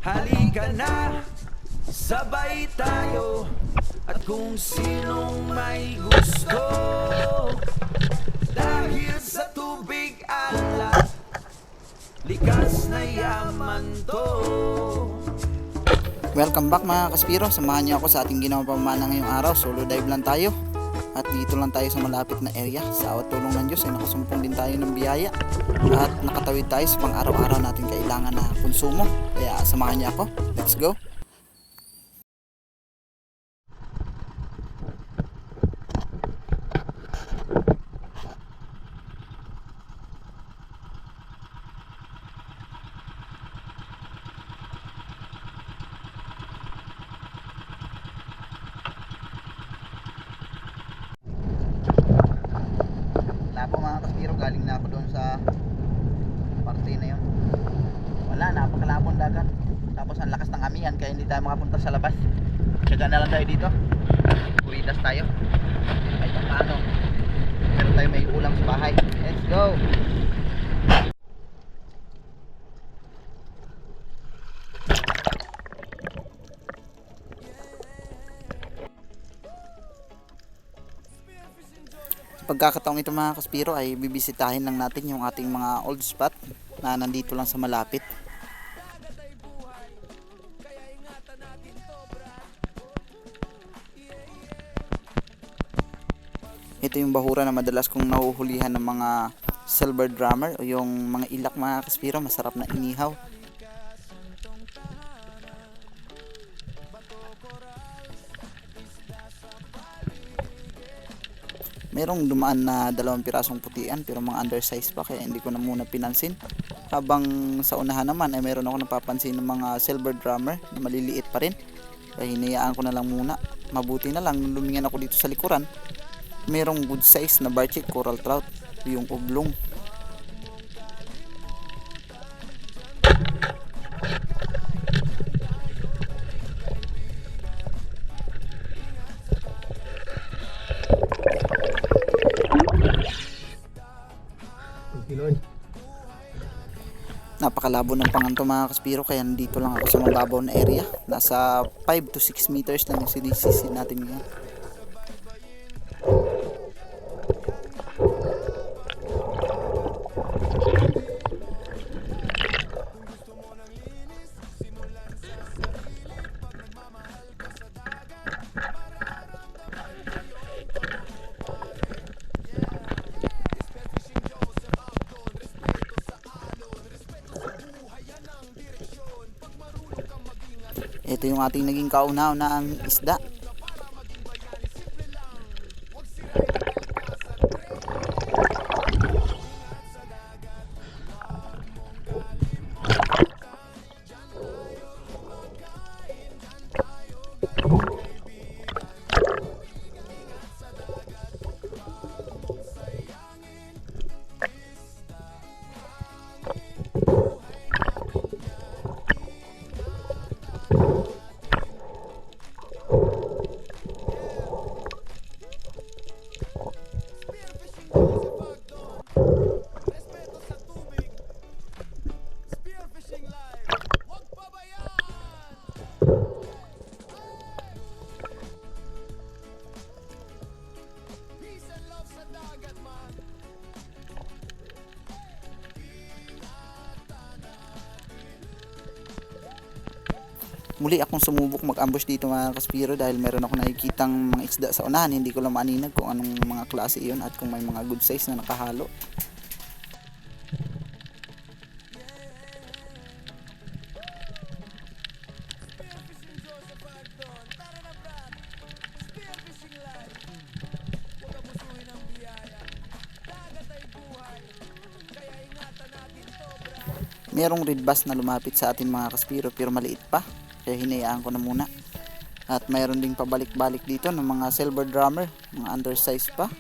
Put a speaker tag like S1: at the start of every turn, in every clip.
S1: Halika na, sabay tayo. At kung sinong may gusto, dahil sa tubig alat, likas na yaman to.
S2: Welcome back mga kaspiro, samahan niyo ako sa ating ginawang pamana ngayong araw. Solo dive lang tayo at dito lang tayo sa malapit na area. Sa awat tulong ng Diyos ay nakasumpong din tayo ng biyaya at nakatawid tayo sa pang araw-araw natin kailangan na konsumo. Kaya samahan niyo ako, let's go. Po mga kaspiro, galing na ako doon sa parte na yun. Wala, napakalabon dagat. Tapos ang lakas ng amihan kaya hindi tayo makapunta sa labas. Tsaga na lang tayo dito. Puritas tayo. Kahit paano, meron tayo may ulam sa bahay. Let's go! Pagkakataong ito mga kaspiro ay bibisitahin lang natin yung ating mga old spot na nandito lang sa malapit. Ito yung bahura na madalas kong nahuhulihan ng mga silver drummer o yung mga ilak mga kaspiro, masarap na inihaw. Merong dumaan na 2 pirasong putian pero mga undersize pa kaya hindi ko na muna pinansin. Habang sa unahan naman ay meron ako napapansin ng mga silver drummer na maliliit pa rin. Kaya hinayaan ko na lang muna. Mabuti na lang lumingan ako dito sa likuran. Merong good size na barchik coral trout, yung oblong. Napakalabo ng panganto mga kaspiro kaya nandito lang ako sa mababaw na area. Nasa 5 to 6 meters lang yung sinisisid natin ngayon. Ito yung ating naging kauna-unahang isda. Muli akong sumubok mag-ambush dito mga kaspiro dahil meron ako nakikitang mga isda sa unahan. Hindi ko lang maaninag kung anong mga klase iyon at kung may mga good size na nakahalo. Merong red bass na lumapit sa atin mga kaspiro pero maliit pa. Kaya hinayaan ko na muna. At mayroon ding pabalik-balik dito ng mga silver drummer, mga undersize pa.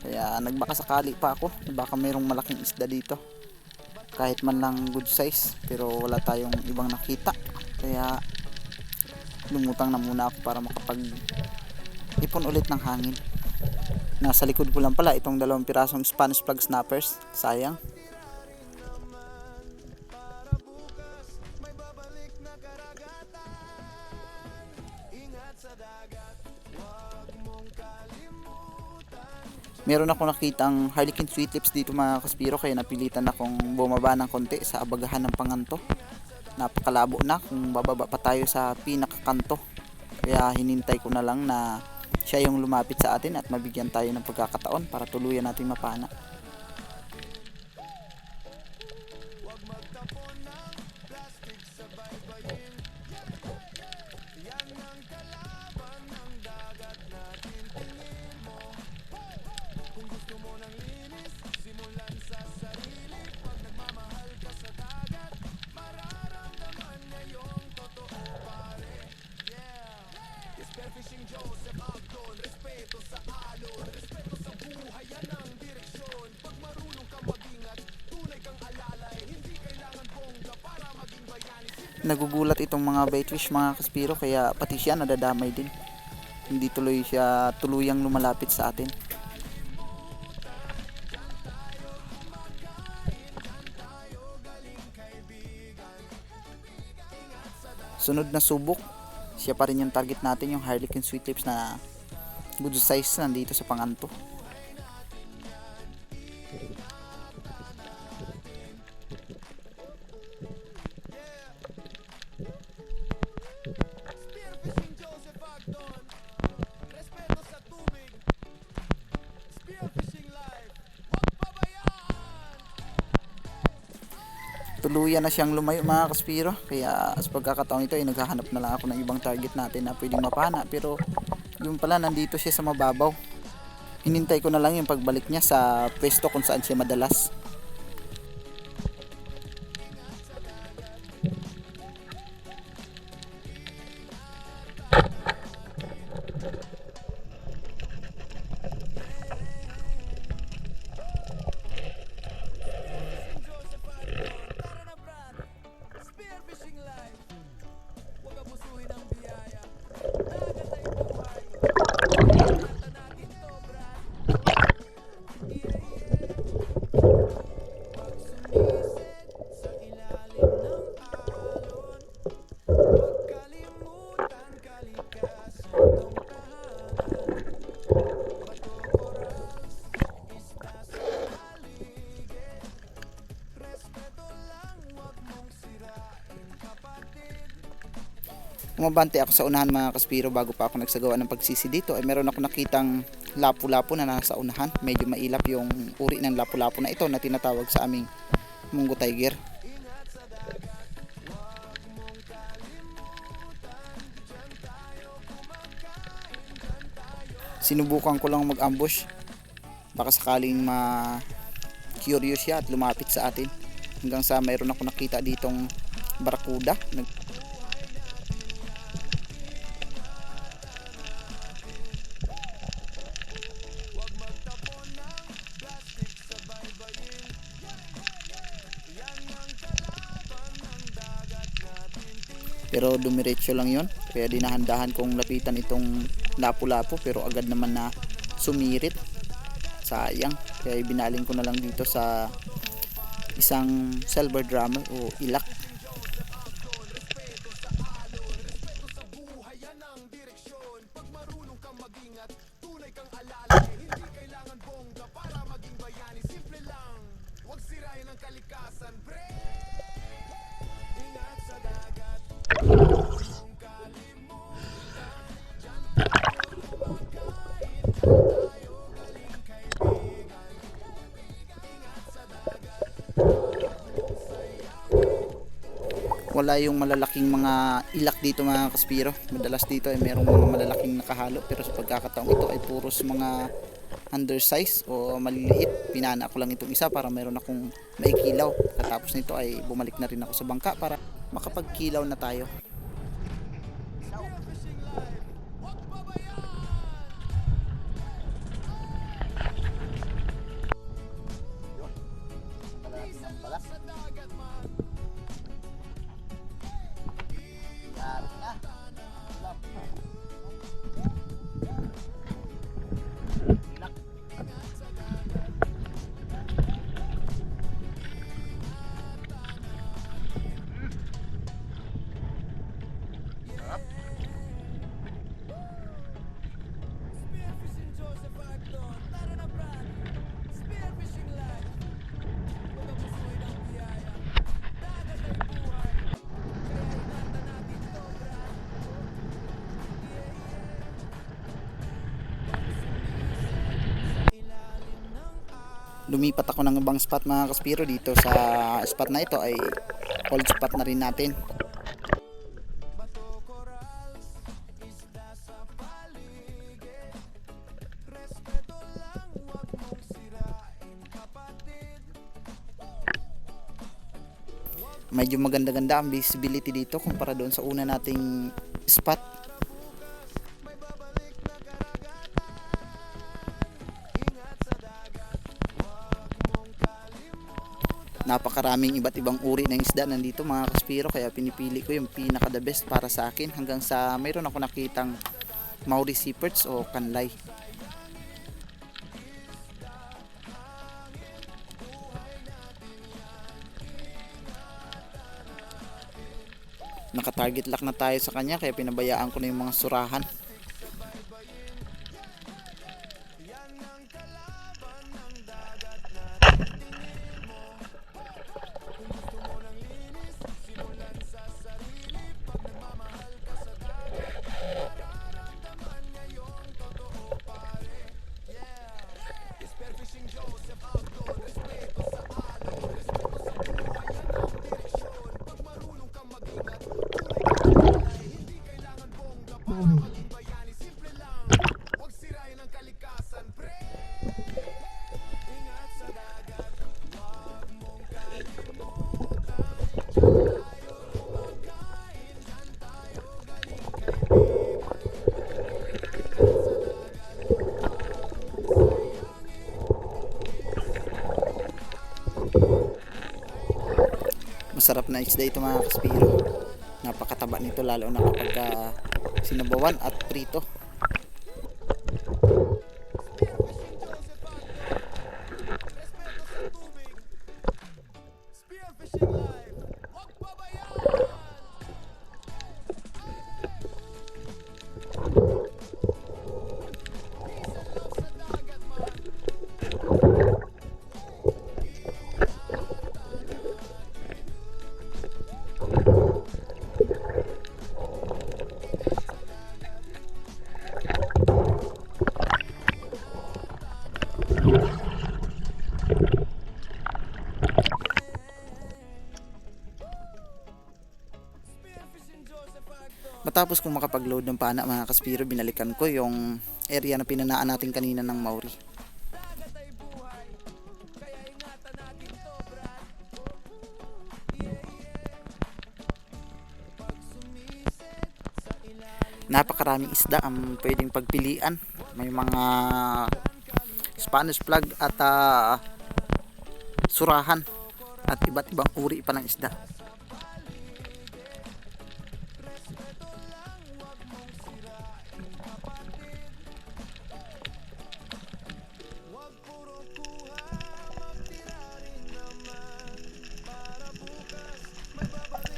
S2: Kaya nagbaka sakali pa ako, baka mayroong malaking isda dito. Kahit man lang good size, pero wala tayong ibang nakita. Kaya lumutang na muna ako para makapag ipon ulit ng hangin. Nasa likod ko lang pala itong 2 pirasong Spanish flag snappers. Sayang. Meron ako nakitang Harlequin sweet lips dito mga kaspiro, kaya napilitan akong bumaba ng konti sa abagahan ng panganto. Napakalabo na kung bababa pa tayo sa pinakakanto. Kaya hinintay ko na lang na siya yung lumapit sa atin at mabigyan tayo ng pagkakataon para tuluyan natin mapana. Nagugulat itong mga baitfish mga kaspiro, kaya pati siya nadadamay din. Hindi tuloy siya tuluyang lumalapit sa atin. Sunod na subok, siya pa rin yung target natin, yung Harlequin sweet lips na good size nandito sa panganto. Tuluyan na siyang lumayo mga kaspiro, kaya sa pagkakataon ito ay naghahanap na lang ako ng ibang target natin na pwedeng mapana, pero yung pala nandito siya sa mababaw. Hinintay ko na lang yung pagbalik niya sa pwesto kung saan siya madalas. Umabante ako sa unahan mga kaspiro bago pa ako nagsagawa ng pagsisi dito. Ay meron ako nakitang lapu-lapu na nasa unahan. Medyo mailap yung uri ng lapu-lapu na ito na tinatawag sa aming Mungo Tiger. Sinubukan ko lang mag-ambush, baka sakaling ma-curious siya at lumapit sa atin. Hanggang sa mayroon ako nakita ditong barakuda. Pero dumiretso lang yon, kaya dinahandahan kong lapitan itong lapu-lapu, pero agad naman na sumirit. Sayang, kaya binaling ko na lang dito sa isang silver drummer o ilak. Wala yung malalaking mga ilak dito mga kaspiro. Madalas dito ay merong mga malalaking nakahalo, pero sa pagkakataong ito ay puros mga undersize o maliliit. Pinana ko lang itong isa para meron akong maikilaw. Katapos nito ay bumalik na rin ako sa bangka para makapagkilaw na tayo. lumipat ako ng ibang spot mga kaspiro. Dito sa spot na ito ay old spot na rin natin. Medyo maganda-ganda ang visibility dito kumpara doon sa una nating spot. Napakaraming iba't ibang uri ng isda nandito mga kaspiro, kaya pinipili ko yung pinaka the best para sa akin, hanggang sa mayroon ako nakitang Maori sea perch o kanlay. Naka-target lock na tayo sa kanya, kaya pinabayaan ko na yung mga surahan. Masarap na isda ito mga kaspiro. Napakataba nito lalo na kapag sinabawan at prito. Matapos kong makapag-load ng pana mga kaspiro, binalikan ko yung area na pinanaan natin kanina ng Maori. Napakaraming isda ang pwedeng pagpilian. May mga Spanish flag at surahan at iba't ibang uri pa ng isda.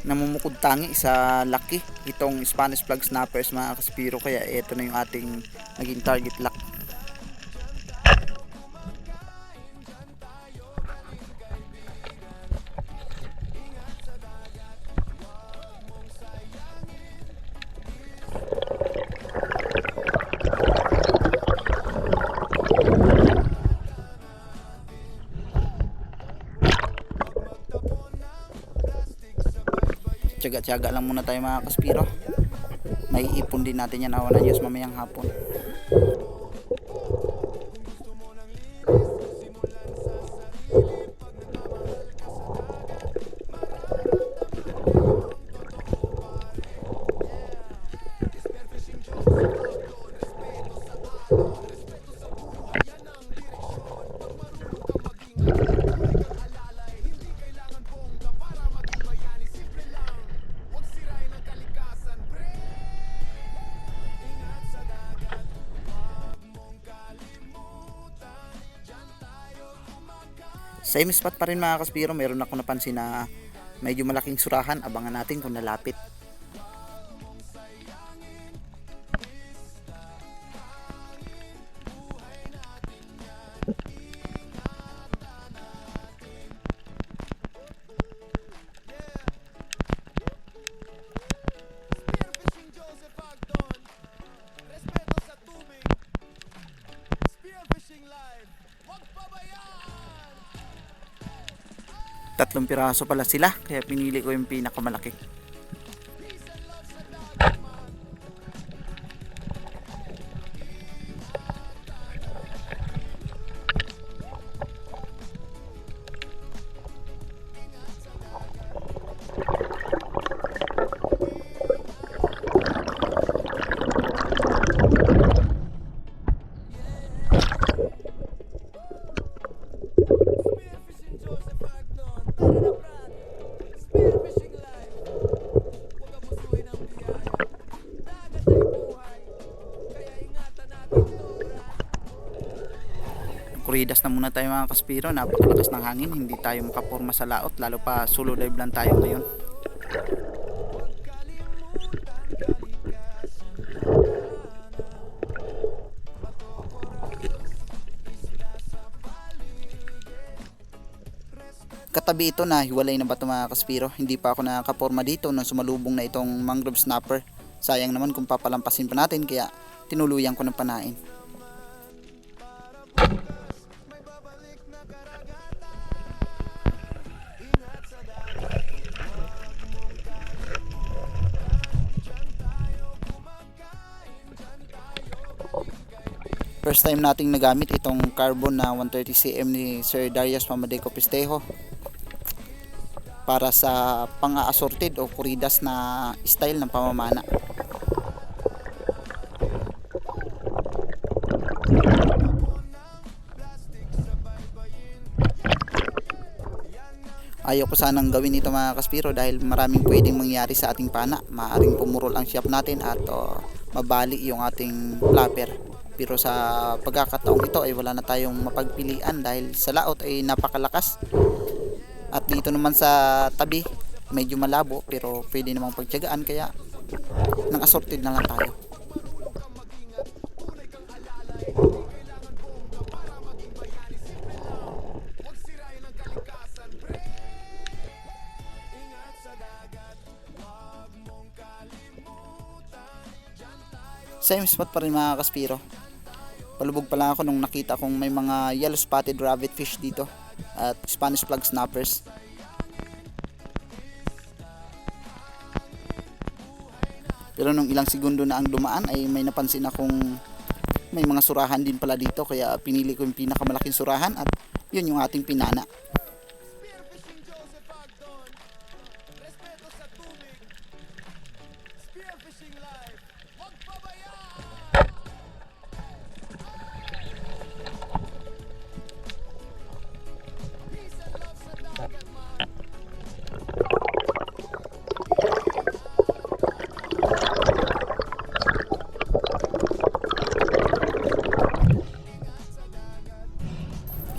S2: Namumukod tangi sa laki itong Spanish flag snappers mga kaspiro, kaya ito na yung ating naging target lock. Tiyaga-tiyaga lang muna tayo mga kaspiro. May ipon din natin yan, awan na Diyos, mamayang hapon. Same spot pa rin mga kaspiro, meron ako napansin na medyo malaking surahan. Abangan natin kung nalapit.
S1: Spearfishing live, wag pabayaan!
S2: 3 piraso pala sila, kaya pinili ko yung pinakamalaki. Kuridas na muna tayo mga kaspiro, napakalakas ng hangin, hindi tayo makaporma sa laot, lalo pa solo dive lang tayo ngayon. Katabi ito na hiwalay na bato mga kaspiro, hindi pa ako nakaporma dito nung sumalubong na itong mangrove snapper. Sayang naman kung papalampasin pa natin, kaya tinuluyan ko ng panain. First time nating nagamit itong carbon na 130cm ni Sir Darius Mamadeco Pistejo para sa pang-assorted o kuridas na style ng pamamana. Ayaw ko sanang gawin ito mga kaspiro dahil maraming pwedeng mangyari sa ating pana. Maaring pumurol ang shop natin at mabali yung ating flapper. Pero sa pagkakataong ito ay wala na tayong mapagpilian dahil sa laot ay napakalakas. At dito naman sa tabi medyo malabo pero pwede namang pagtiyagaan, kaya nang assorted na lang tayo. Same spot pa rin mga kaspiro. Palubog pa lang ako nung nakita kong may mga yellow spotted rabbit fish dito at Spanish flag snappers. Pero nung ilang segundo na ang dumaan ay may napansin akong may mga surahan din pala dito, kaya pinili ko yung pinakamalaking surahan at yun yung ating pinana.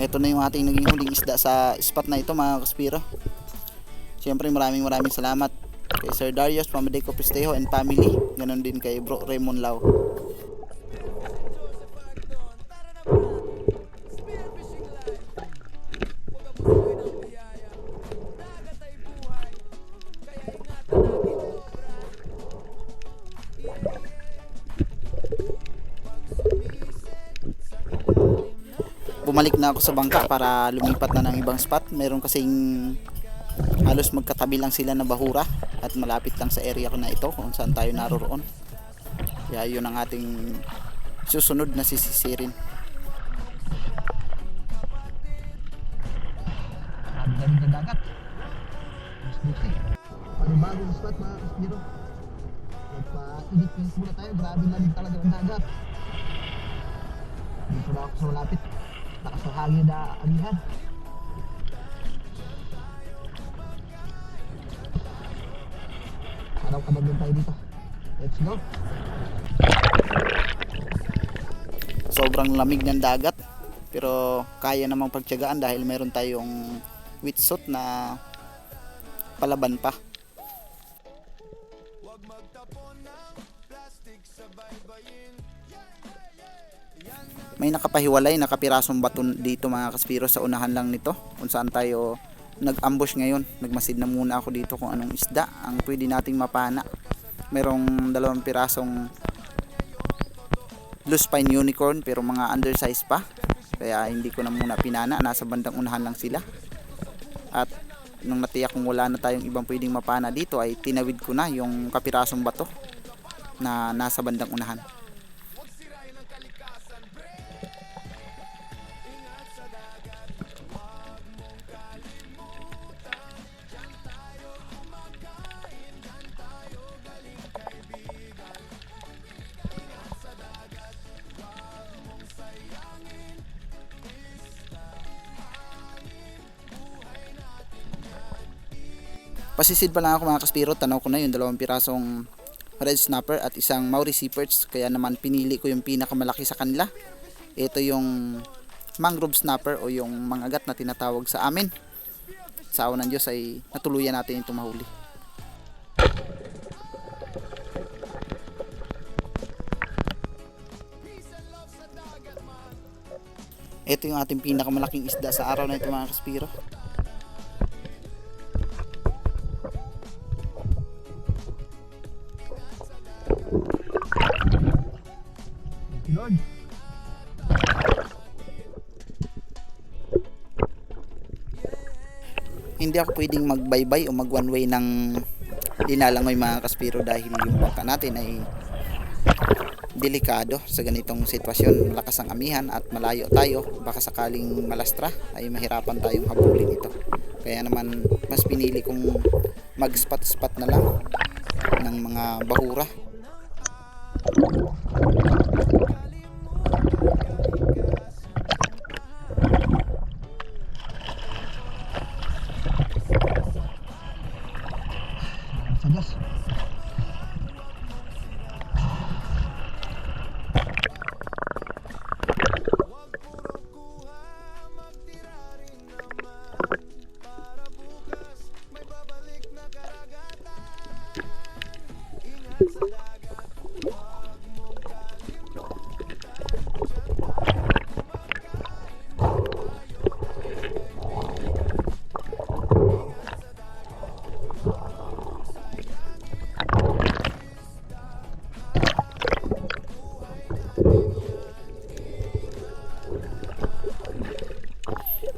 S2: Ito na yung ating naging huling isda sa spot na ito mga kaspiro. Siyempre maraming salamat kay Sir Darius Mamadeco Pistejo and family. Ganon din kay Bro Raymond Lau. Bumalik na ako sa bangka para lumipat na ng ibang spot. Meron kasing halos magkatabi lang sila na bahura at malapit lang sa area ko na ito kung saan tayo naroroon. Kaya yun ang ating susunod na sisisirin.
S3: Ang ganda dagat. Mas buti. Panibagong spot mga kaspiro. Nagpa-edit muna tayo. Grabe na din talaga ang dagat. Dito na ako sa malapit. Nakasahagi na anihan. Araw-araw din tayo dito. Let's go.
S2: Sobrang lamig ng dagat pero kaya namang pagtiyagaan dahil meron tayong wetsuit na palaban pa. May nakapahiwalay, nakapirasong bato dito mga kaspiro sa unahan lang nito kung saan tayo nag-ambush ngayon. Nagmasid na muna ako dito kung anong isda ang pwede nating mapana. Merong 2 pirasong blue spine unicorn pero mga undersize pa, kaya hindi ko na muna pinana. Nasa bandang unahan lang sila. At nung natiyak kung wala na tayong ibang pwedeng mapana dito ay tinawid ko na yung kapirasong bato na nasa bandang unahan. Pasisid pa lang ako mga kaspiro, tanaw ko na yung 2 pirasong red snapper at isang Maori sea perch, kaya naman pinili ko yung pinakamalaki sa kanila. Ito yung mangrove snapper o yung mangagat na tinatawag sa amin. Sa awan ng Diyos ay natuluyan natin itong mahuli. Ito yung ating pinakamalaking isda sa araw na ito mga kaspiro.
S3: Lord.
S2: Hindi ako pwedeng magbaybay o mag one way ng linalangoy mga kaspiro dahil yung bangka natin ay delikado sa ganitong sitwasyon. Malakas ang amihan at malayo tayo, baka sakaling malastra ay mahirapan tayong habulin ito. Kaya naman mas pinili kong mag spot na lang ng mga bahura.
S3: Sagas.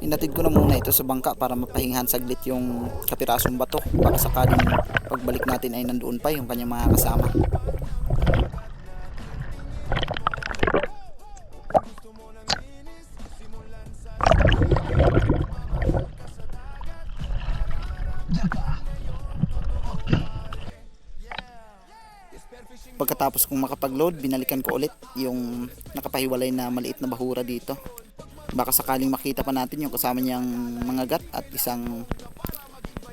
S2: Inatid ko na muna ito sa bangka para mapahingahan saglit yung kapirasong bato, baka sakaling pagbalik natin ay nandoon pa yung kanyang mga kasama. Pagkatapos kong makapag-load, binalikan ko ulit yung nakapahiwalay na maliit na bahura dito. Baka sakaling makita pa natin yung kasama niyang mga gat at isang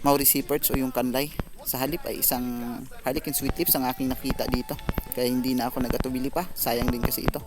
S2: Maori sea perch o yung kanlay. Sa halip ay isang harlequin sweet lips ang aking nakita dito. Kaya hindi na ako nagatubili pa, sayang din kasi ito.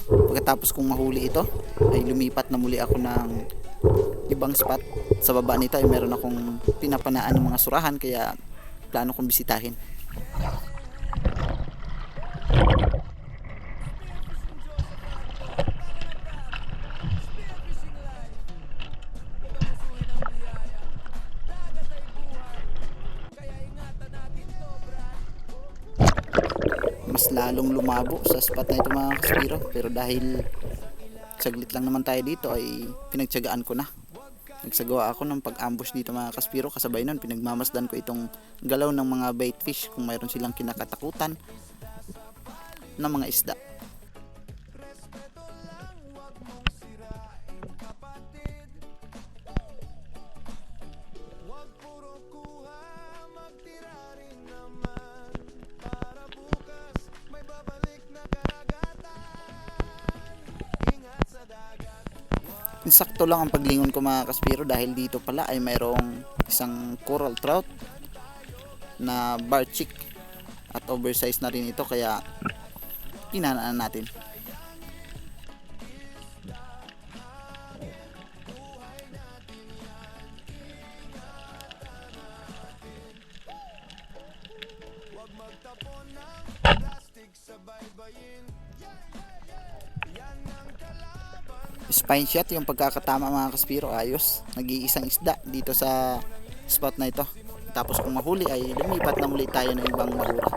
S2: Pagkatapos kong mahuli ito ay lumipat na muli ako ng ibang spot. Sa baba nito ay meron akong pinapanaan ng mga surahan, kaya plano kong bisitahin. Mas lalong lumabo sa spot na ito mga kaspiro, pero dahil saglit lang naman tayo dito ay pinagtiyagaan ko na. Nagsagawa ako ng pag-ambush dito mga kaspiro, kasabay nun pinagmamasdan ko itong galaw ng mga bait fish kung mayroon silang kinakatakutan ng mga isda. Insakto lang ang paglingon ko mga kaspiro dahil dito pala ay mayroong isang coral trout na bar chick at oversized na rin ito kaya kinanaan natin. Spine shot yung pagkakatama mga kaspiro, ayos. Nag-iisang isda dito sa spot na ito. Tapos kung mahuli ay lumipat na muli tayo ng ibang mahura.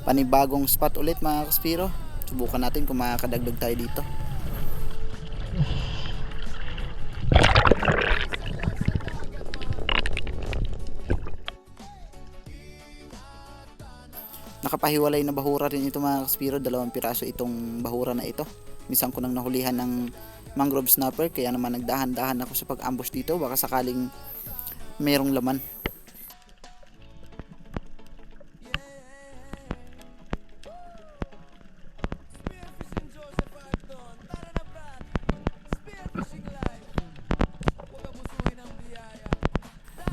S2: Panibagong spot ulit mga kaspiro. Subukan natin kung makakadagdag tayo dito. Nakapahiwalay na bahura rin ito mga kaspiro. 2 piraso itong bahura na ito. Minsan ko nang nahulihan ng mangrove snapper kaya naman nagdahan-dahan ako sa pag-ambush dito. Baka sakaling mayroong laman.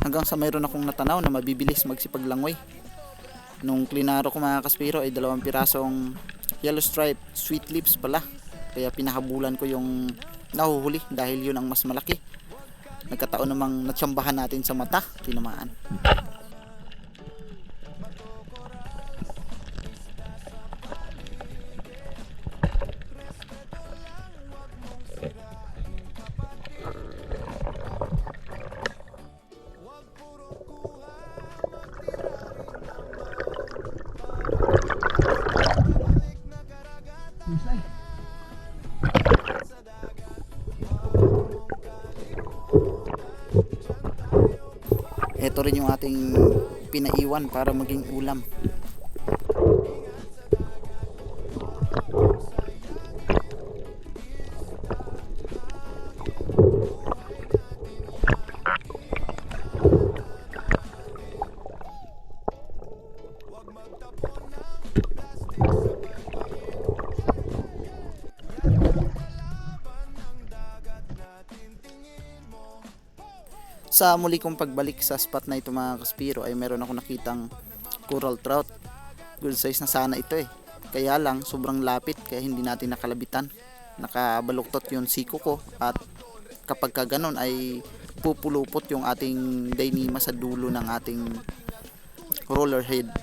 S2: Hanggang sa mayroon akong natanaw na mabibilis magsipaglangoy. Nung klinaro ko mga kaspiro ay 2 pirasong yellow stripe sweet lips pala. Kaya pinahabulan ko yung nahuhuli dahil yun ang mas malaki. Nagkataon namang natsambahan natin sa mata, tinamaan. Ito rin yung ating pinaiwan para maging ulam. Sa muli kong pagbalik sa spot na ito mga kaspiro ay meron ako nakitang coral trout. Good size na sana ito eh. Kaya lang sobrang lapit kaya hindi natin nakalabitan. Nakabaluktot yung siko ko at kapag ka ganon ay pupulupot yung ating dainima sa dulo ng ating roller head.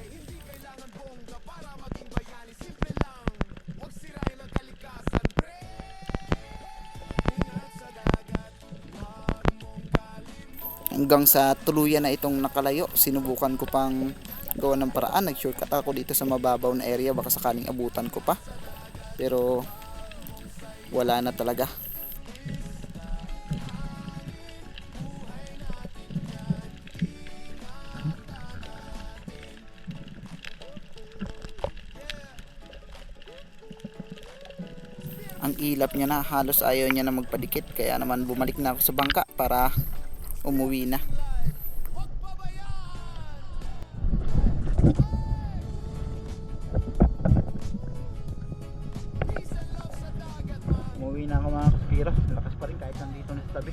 S2: Hanggang sa tuluyan na itong nakalayo, sinubukan ko pang gawa ng paraan. Nag-shortcut ako dito sa mababaw na area, baka sakaling abutan ko pa. Pero wala na talaga. Ang ilap niya na, halos ayaw niya na magpadikit, kaya naman bumalik na ako sa bangka para umuwi na. Umuwi na ako mga kaspiro. Lakas pa rin kahit nandito na sa tabi.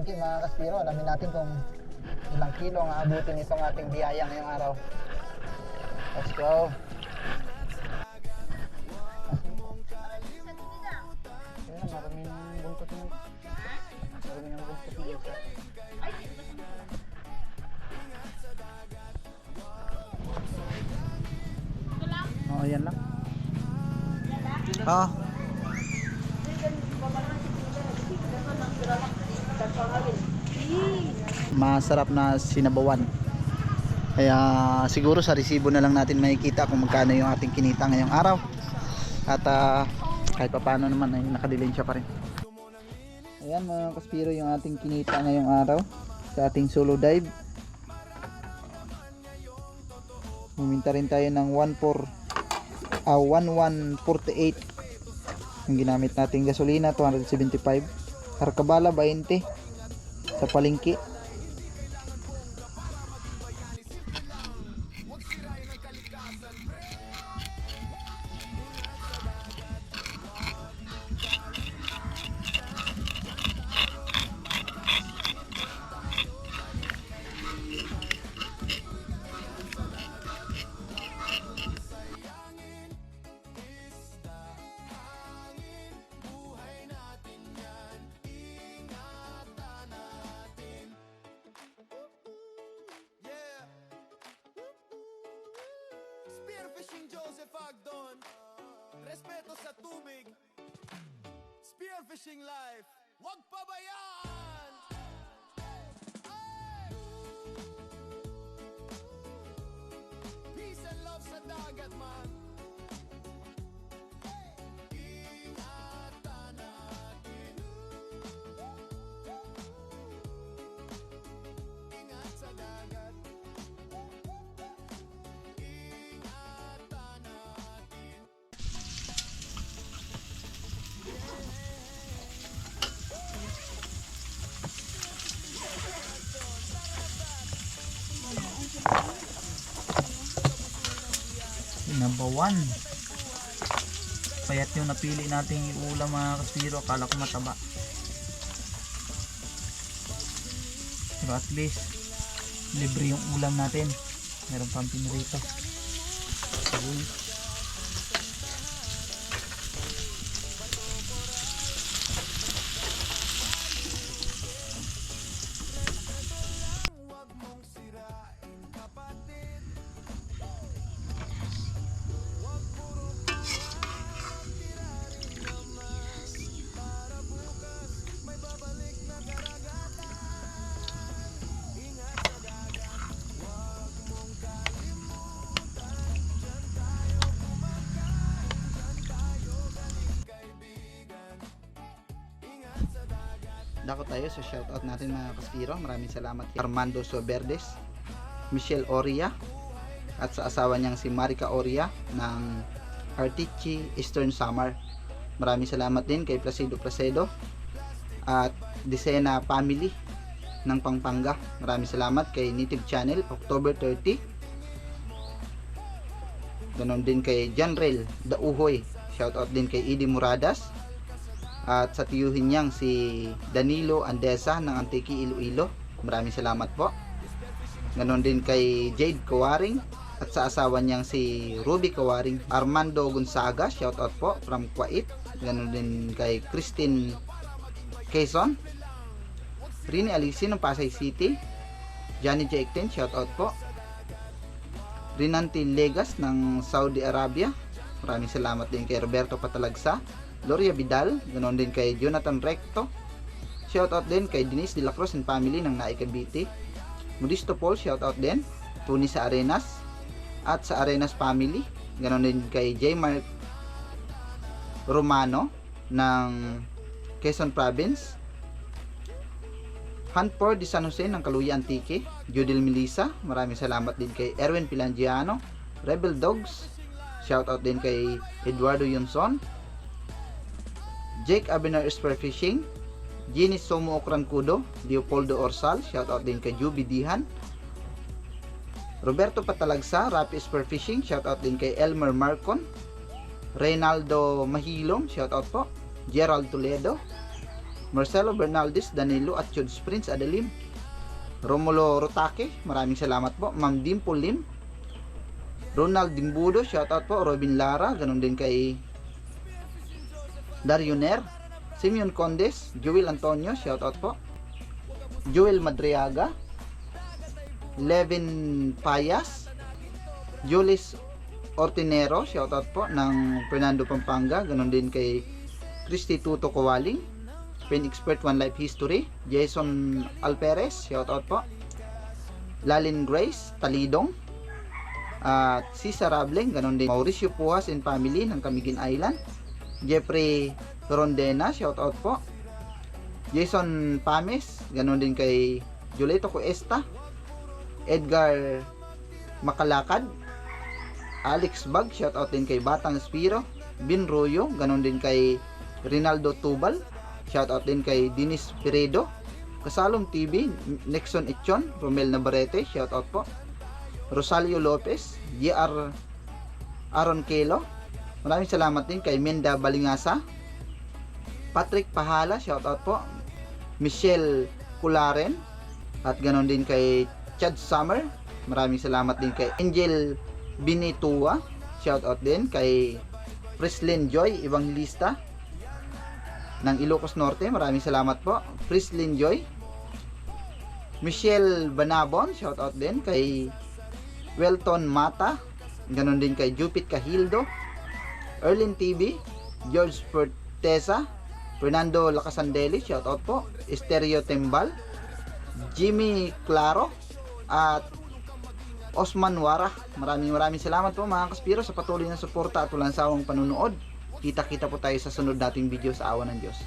S2: palengke mga kaspiro. Alamin natin kung ilang kilo ang aabutin itong ating biyaya ngayong araw. Let's go. Ayan, maraming buntot mo. Maraming ang buntot mo isa. Oh, ayan lang. Ah. Masarap na sinabawan. Kaya siguro sa resibo na lang natin makikita kung magkano yung ating kinita ngayong araw. At kahit pa paano naman ay nakadilensya pa rin. Ayan mga kaspiro, yung ating kinita ngayong araw sa ating solo dive. Muminta rin tayo ng 1148. Yung ginamit nating gasolina 275. Arkabala 20 sa palengke.
S1: Spearfishing Joseph Agdon, respeto sa tubig. Spearfishing life, wag pabayaan. Ay! Peace and love sa dagat man. Ingatan natin. Ingat sa dagat.
S2: Sinabawan. Payat yung napili nating iulam mga kaspiro. Akala ko mataba. Pero at least libre yung ulam natin. Meron pang pinirito. Dako tayo sa shoutout natin mga kaspiro. Maraming salamat kay Armando Soberdes, Michelle Oria, at sa asawa niyang si Marica Oria ng Artichi Eastern Samar. Maraming salamat din kay Placido Placedo at Desena Family ng Pampanga. Maraming salamat kay Native Channel October 30. Ganon din kay Janrel Dauhoy. Shoutout din kay Idi Muradas. At sa tiyuhin niyang si Danilo Andesa ng Antique Iloilo. Maraming salamat po. Ganon din kay Jade Kawaring at sa asawa niyang si Ruby Kawaring. Armando Gonzaga, shoutout po from Kuwait. Ganon din kay Christine Quezon. Rini Alici ng Pasay City. Johnny Jackten, shoutout po. Rinanti Legas ng Saudi Arabia. Maraming salamat din kay Roberto Patalagsa. Gloria Vidal, ganoon din kay Jonathan Recto. Shoutout din kay Denise De La Cruz and family ng Naik Cavite. Modisto Paul, shoutout din. Tuni sa Arenas at sa Arenas family. Ganoon din kay J. Mark Romano ng Quezon Province. Hanford de San Jose ng Caluya Antique. Judel Melissa, maraming salamat din kay Erwin Pilangiano. Rebel Dogs, shoutout din kay Eduardo Yunson. Jake Abenar Spearfishing, Ginis Somo Okrancudo, Leopoldo Orsal, shoutout din kay Juby Dihan. Roberto Patalagsa, Rapi Spearfishing, shoutout din kay Elmer Marcon. Reynaldo Mahilong, shoutout po. Gerald Toledo. Marcelo Bernaldez, Danilo at Chuds Prince Adalim. Romulo Rotake, maraming salamat po. Ma'am Dimple Lim. Ronald Dimbudo, shoutout po. Robin Lara, ganun din kay Dario Ner. Simeon Condes, Joel Antonio, shoutout po. Joel Madriaga, Levin Payas, Julis Ortinero, shoutout po ng Fernando Pampanga, ganun din kay Christy Tuto Kawaling, Pen Expert One Life History, Jason Alperes, shoutout po. Lalin Grace Talidong, at Cesar Rableng, ganun din Mauricio Pujas and family ng Camiguin Island. Jeffrey Rondena, shoutout po. Jason Pames, ganun din kay Juleto Cuesta, Edgar Makalakad, Alex Bag, shoutout din kay Batang Spiro, Bin Royo, ganun din kay Rinaldo Tubal, shoutout din kay Dennis Piredo, Kasalong TV, Nexon Echon, Romel Navarrete, shoutout po. Rosalio Lopez, JR Aaron Kelo, maraming salamat din kay Menda Balingasa, Patrick Pahala, shoutout po. Michelle Kularen, at ganon din kay Chad Summer, maraming salamat din kay Angel Binitua, shoutout din kay Prislin Joy Evangelista ng Ilocos Norte, maraming salamat po. Prislin Joy. Michelle Banabon, shoutout din kay Welton Mata, ganon din kay Jupit Kahildo, Erlin TV, George Pertesa, Fernando Lacasandeli, shoutout po. Estereo Tembal, Jimmy Claro, at Osman Wara. Maraming salamat po mga kaspiro sa patuloy na suporta at walang sawang panunood. Kita-kita po tayo sa sunod nating video sa awa ng Diyos.